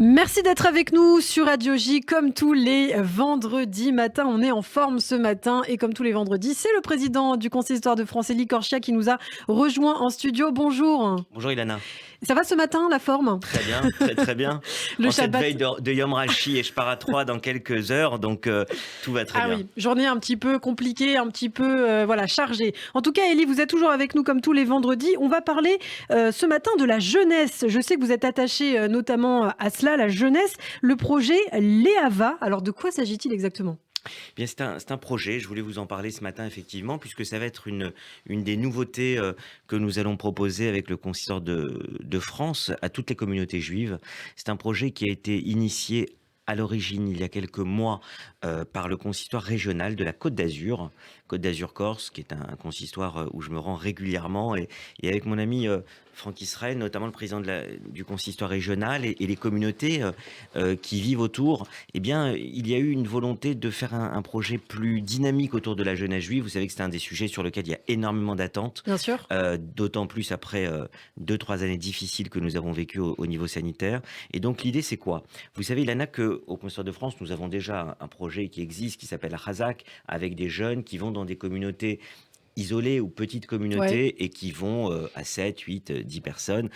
Merci d'être avec nous sur Radio J. Comme tous les vendredis matins, on est en forme ce matin. Et comme tous les vendredis, c'est le président du Consistoire de France, Élie Corchia, qui nous a rejoint en studio. Bonjour. Bonjour Ilana. Ça va ce matin, la forme? Très bien, très bien. Le en Shabbat. cette veille de Yom Rashi et je pars à 3 dans quelques heures, donc tout va très bien. Oui, journée un petit peu compliquée, un petit peu chargée. En tout cas, Élie, vous êtes toujours avec nous comme tous les vendredis. On va parler ce matin de la jeunesse. Je sais que vous êtes attaché notamment à cela, la jeunesse. Le projet Léava. Alors, de quoi s'agit-il exactement ? Bien, c'est un projet, je voulais vous en parler ce matin effectivement, puisque ça va être une des nouveautés que nous allons proposer avec le Consistoire de France à toutes les communautés juives. C'est un projet qui a été initié à l'origine, il y a quelques mois, par le consistoire régional de la Côte d'Azur Corse, qui est un consistoire où je me rends régulièrement, et avec mon ami Franck Israël, notamment le président du consistoire régional et les communautés qui vivent autour, eh bien, il y a eu une volonté de faire un projet plus dynamique autour de la jeunesse juive. Vous savez que c'est un des sujets sur lequel il y a énormément d'attentes. Bien sûr. D'autant plus après 2-3 années difficiles que nous avons vécues au niveau sanitaire. Et donc l'idée, c'est quoi ? Vous savez, Ilana, qu'au Consistoire de France, nous avons déjà un projet qui existe, qui s'appelle la Chazak, avec des jeunes qui vont dans des communautés isolées ou petites communautés et qui vont à 7, 8, 10 personnes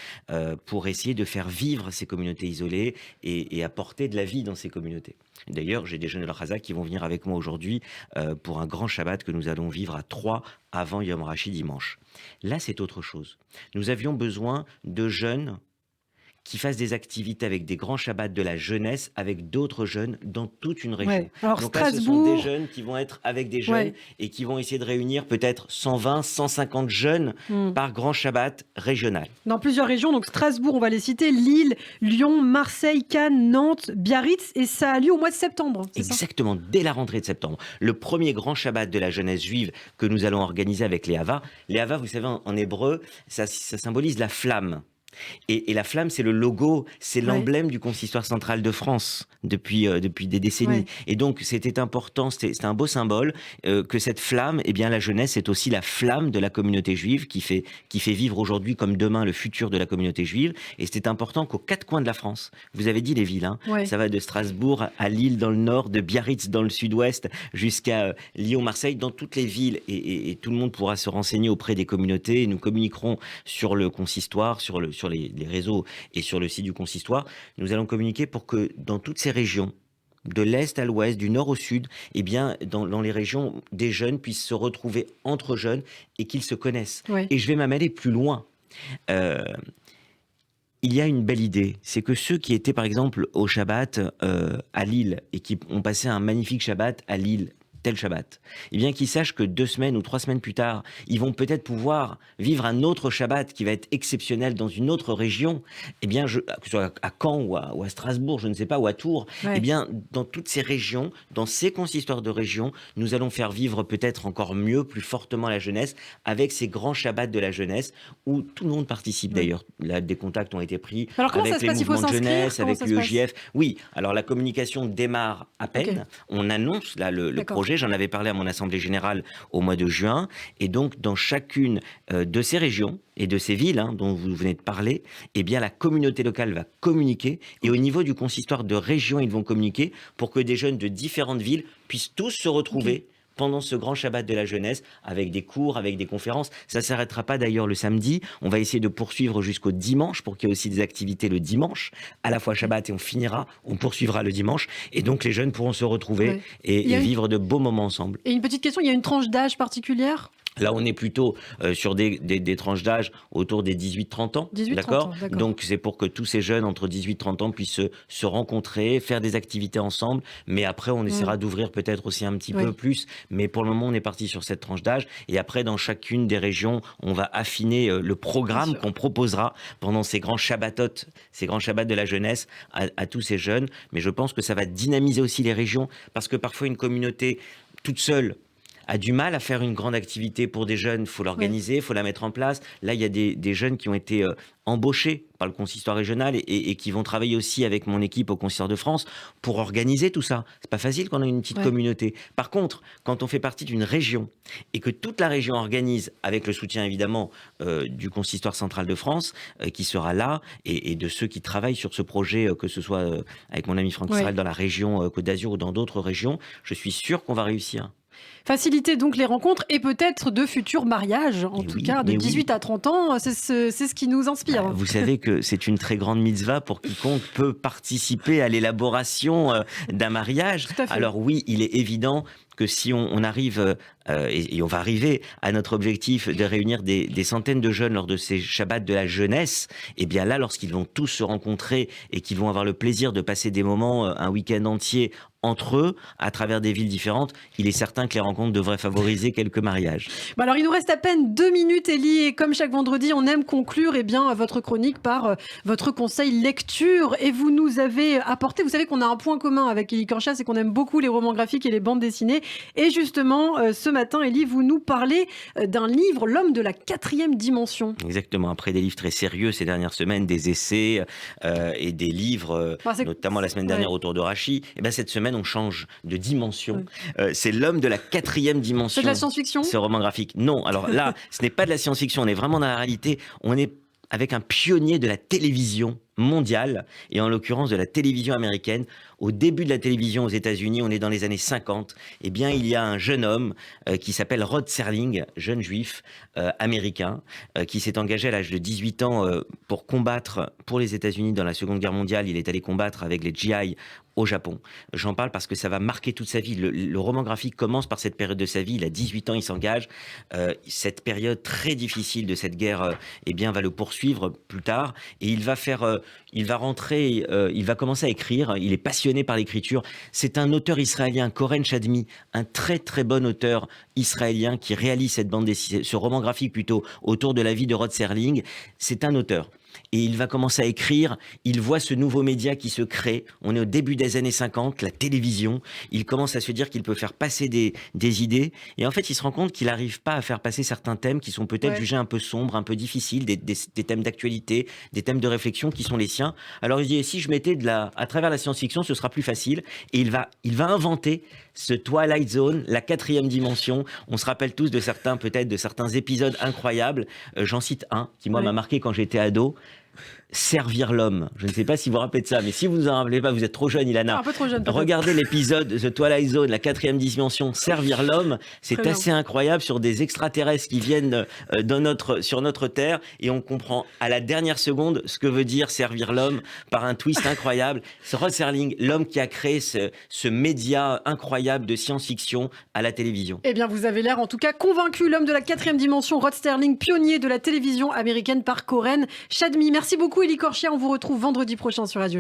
pour essayer de faire vivre ces communautés isolées et apporter de la vie dans ces communautés. D'ailleurs, j'ai des jeunes de la Chazak qui vont venir avec moi aujourd'hui pour un grand Shabbat que nous allons vivre à 3 avant Yom Rashi dimanche. Là, c'est autre chose. Nous avions besoin de jeunes qui fassent des activités avec des grands Shabbats de la jeunesse, avec d'autres jeunes dans toute une région. Ouais. Alors, donc là, Strasbourg... ce sont des jeunes qui vont être avec des jeunes et qui vont essayer de réunir peut-être 120, 150 jeunes par grand Shabbat régional. Dans plusieurs régions, donc Strasbourg, on va les citer, Lille, Lyon, Marseille, Cannes, Nantes, Biarritz, et ça a lieu au mois de septembre. Exactement, dès la rentrée de septembre. Le premier grand Shabbat de la jeunesse juive que nous allons organiser avec les Hava. Les Hava, vous savez, en hébreu, ça symbolise la flamme. Et la flamme, c'est le logo, c'est l'emblème du consistoire central de France depuis des décennies. Et donc, c'était important, c'était un beau symbole que cette flamme, eh bien, la jeunesse, c'est aussi la flamme de la communauté juive qui fait vivre aujourd'hui comme demain le futur de la communauté juive. Et c'était important qu'aux 4 coins de la France, vous avez dit les villes, ça va de Strasbourg à Lille dans le nord, de Biarritz dans le sud-ouest, jusqu'à Lyon, Marseille, dans toutes les villes. Et tout le monde pourra se renseigner auprès des communautés. Et nous communiquerons sur le consistoire, sur les réseaux et sur le site du consistoire. Nous allons communiquer pour que dans toutes ces régions, de l'est à l'ouest, du nord au sud, eh bien, dans les régions, des jeunes puissent se retrouver entre jeunes et qu'ils se connaissent. Et je vais même aller plus loin. Il y a une belle idée, c'est que ceux qui étaient par exemple au Shabbat à Lille et qui ont passé un magnifique Shabbat à Lille, tel Shabbat, eh bien qu'ils sachent que 2 semaines ou 3 semaines plus tard, ils vont peut-être pouvoir vivre un autre Shabbat qui va être exceptionnel dans une autre région, eh bien, que ce soit à Caen ou à Strasbourg, je ne sais pas, ou à Tours, eh bien, dans toutes ces régions, dans ces consistoires de régions, nous allons faire vivre peut-être encore mieux, plus fortement la jeunesse, avec ces grands Shabbats de la jeunesse, où tout le monde participe d'ailleurs. Là, des contacts ont été pris avec les mouvements de jeunesse, avec l'UEJF. Oui, alors la communication démarre à peine. On annonce là le projet. J'en avais parlé à mon assemblée générale au mois de juin. Et donc, dans chacune de ces régions et de ces villes dont vous venez de parler, eh bien, la communauté locale va communiquer. Et au niveau du consistoire de région, ils vont communiquer pour que des jeunes de différentes villes puissent tous se retrouver pendant ce grand Shabbat de la jeunesse, avec des cours, avec des conférences. Ça ne s'arrêtera pas d'ailleurs le samedi. On va essayer de poursuivre jusqu'au dimanche pour qu'il y ait aussi des activités le dimanche, à la fois Shabbat, et on poursuivra le dimanche. Et donc les jeunes pourront se retrouver et vivre de beaux moments ensemble. Et une petite question, il y a une tranche d'âge particulière ? Là, on est plutôt sur des tranches d'âge autour des 18-30 ans. 18-30 d'accord. Ans, d'accord. Donc, c'est pour que tous ces jeunes entre 18-30 ans puissent se rencontrer, faire des activités ensemble. Mais après, on essaiera d'ouvrir peut-être aussi un petit peu plus. Mais pour le moment, on est parti sur cette tranche d'âge. Et après, dans chacune des régions, on va affiner le programme qu'on proposera pendant ces grands Shabbatot, ces grands Shabbats de la jeunesse à tous ces jeunes. Mais je pense que ça va dynamiser aussi les régions parce que parfois, une communauté toute seule a du mal à faire une grande activité pour des jeunes. Il faut l'organiser, il faut la mettre en place. Là, il y a des jeunes qui ont été embauchés par le consistoire régional et qui vont travailler aussi avec mon équipe au Consistoire de France pour organiser tout ça. C'est pas facile quand on a une petite communauté. Par contre, quand on fait partie d'une région et que toute la région organise, avec le soutien évidemment du Consistoire central de France, qui sera là, et de ceux qui travaillent sur ce projet, que ce soit avec mon ami Franck Israël dans la région Côte d'Azur ou dans d'autres régions, je suis sûr qu'on va réussir. Faciliter donc les rencontres et peut-être de futurs mariages, en tout cas de 18 à 30 ans, c'est ce qui nous inspire. Vous savez que c'est une très grande mitzvah pour quiconque peut participer à l'élaboration d'un mariage. Alors oui, il est évident que si on arrive, et on va arriver à notre objectif de réunir des centaines de jeunes lors de ces Shabbats de la jeunesse, et bien là, lorsqu'ils vont tous se rencontrer et qu'ils vont avoir le plaisir de passer des moments, un week-end entier entre eux, à travers des villes différentes, il est certain que les rencontres devraient favoriser quelques mariages. Bah alors, il nous reste à peine 2 minutes, Élie, et comme chaque vendredi, on aime conclure votre chronique par votre conseil lecture. Et vous nous avez apporté, vous savez qu'on a un point commun avec Élie Korsia, c'est qu'on aime beaucoup les romans graphiques et les bandes dessinées. Et justement, ce matin, Élie, vous nous parlez d'un livre, L'homme de la 4e dimension. Exactement, après des livres très sérieux ces dernières semaines, des essais et des livres, notamment la semaine dernière autour de Rachi, et bien cette semaine, on change de dimension. C'est L'homme de la 4e dimension. C'est de la science-fiction ? Ce roman graphique. Non, alors là, ce n'est pas de la science-fiction, on est vraiment dans la réalité. On est avec un pionnier de la télévision mondiale, et en l'occurrence de la télévision américaine. Au début de la télévision aux États-Unis, on est dans les années 50, eh bien il y a un jeune homme qui s'appelle Rod Serling, jeune juif américain, qui s'est engagé à l'âge de 18 ans pour combattre pour les États-Unis dans la Seconde Guerre mondiale. Il est allé combattre avec les GI au Japon. J'en parle parce que ça va marquer toute sa vie. Le roman graphique commence par cette période de sa vie. Il a 18 ans, il s'engage. Cette période très difficile de cette guerre, eh bien, va le poursuivre plus tard. Et il va rentrer, il va commencer à écrire. Il est passionné par l'écriture. C'est un auteur israélien, Koren Shadmi, un très très bon auteur israélien qui réalise cette bande dessinée, ce roman graphique plutôt, autour de la vie de Rod Serling. C'est un auteur. Et il va commencer à écrire, il voit ce nouveau média qui se crée, on est au début des années 50, la télévision, il commence à se dire qu'il peut faire passer des idées, et en fait il se rend compte qu'il n'arrive pas à faire passer certains thèmes qui sont peut-être jugés un peu sombres, un peu difficiles, des thèmes d'actualité, des thèmes de réflexion qui sont les siens. Alors il dit, si je mettais à travers la science-fiction, ce sera plus facile, et il va inventer ce Twilight Zone, la 4e dimension. On se rappelle tous de certains épisodes incroyables. J'en cite un qui, moi, m'a marqué quand j'étais ado. Servir l'homme. Je ne sais pas si vous vous rappelez de ça, mais si vous ne vous en rappelez pas, vous êtes trop jeune, Ilana. Un peu trop jeune. Regardez l'épisode The Twilight Zone, la 4e dimension, Servir l'homme. C'est assez incroyable sur des extraterrestres qui viennent sur notre Terre, et on comprend à la dernière seconde ce que veut dire servir l'homme par un twist incroyable. C'est Rod Serling, l'homme qui a créé ce média incroyable de science-fiction à la télévision. Eh bien, vous avez l'air en tout cas convaincu. L'homme de la 4e dimension, Rod Serling, pionnier de la télévision américaine par Koren Shadmi. Merci beaucoup, Élie Korsia. On vous retrouve vendredi prochain sur Radio.